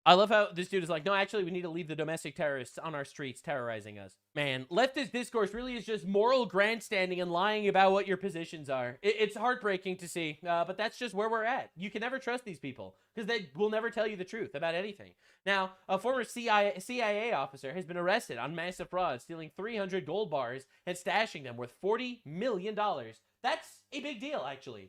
I love how this dude is like, no, actually, we need to leave the domestic terrorists on our streets terrorizing us. Man, leftist discourse really is just moral grandstanding and lying about what your positions are. It's heartbreaking to see, but that's just where we're at. You can never trust these people because they will never tell you the truth about anything. Now, a former CIA officer has been arrested on massive fraud, stealing 300 gold bars and stashing them worth $40 million. That's a big deal, actually.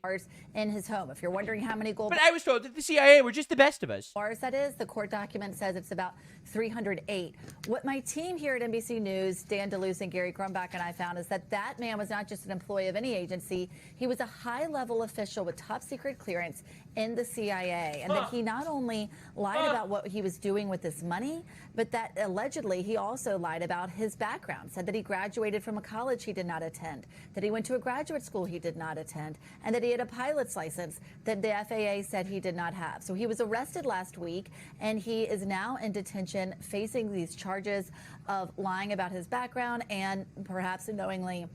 In his home. If you're wondering how many gold But I was told that the CIA were just the best of us. bars that is, the court document says it's about 308. What my team here at NBC News, Dan DeLuce and Gary Grumbach and I found is that that man was not just an employee of any agency. He was a high-level official with top secret clearance in the CIA, and that he not only lied about what he was doing with this money, but that allegedly he also lied about his background, said that he graduated from a college he did not attend, that he went to a graduate school he did not attend, and that he had a pilot's license that the FAA said he did not have. So he was arrested last week, and he is now in detention facing these charges of lying about his background and perhaps knowingly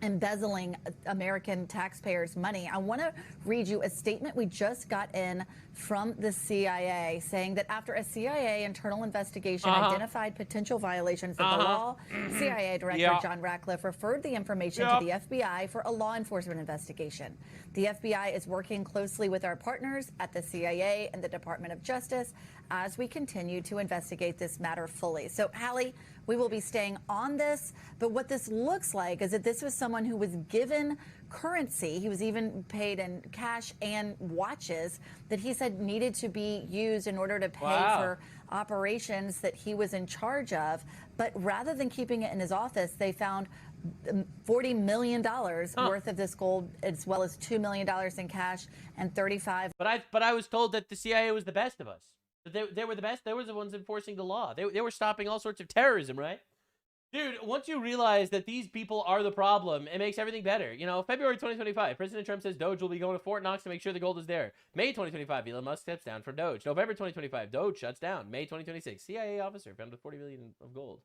embezzling American taxpayers' money. I want to read you a statement we just got in from the CIA saying that after a CIA internal investigation identified potential violations of the law, CIA Director John Ratcliffe referred the information to the FBI for a law enforcement investigation. The FBI is working closely with our partners at the CIA and the Department of Justice as we continue to investigate this matter fully. So, Hallie, we will be staying on this, but what this looks like is that this was someone who was given currency. He was even paid in cash and watches that he said needed to be used in order to pay for operations that he was in charge of. But rather than keeping it in his office, they found $40 million worth of this gold, as well as $2 million in cash and 35. But I was told that the CIA was the best of us. They were the best. They were the ones enforcing the law. They were stopping all sorts of terrorism, right? Dude, once you realize that these people are the problem, it makes everything better. You know, February 2025, President Trump says Doge will be going to Fort Knox to make sure the gold is there. May 2025, Elon Musk steps down from Doge. November 2025, Doge shuts down. May 2026, CIA officer found with 40 million of gold.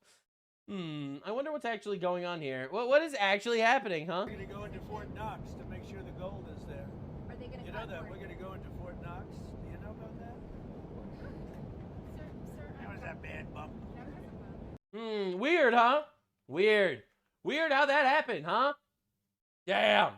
I wonder what's actually going on here. What is actually happening, huh? We're going to go into Fort Knox to make sure the gold is there. Are they going to? You know that we're going to go into Fort Knox. Do you know about that? That was that bad bump. Weird, huh? Weird. Weird how that happened, huh? Damn.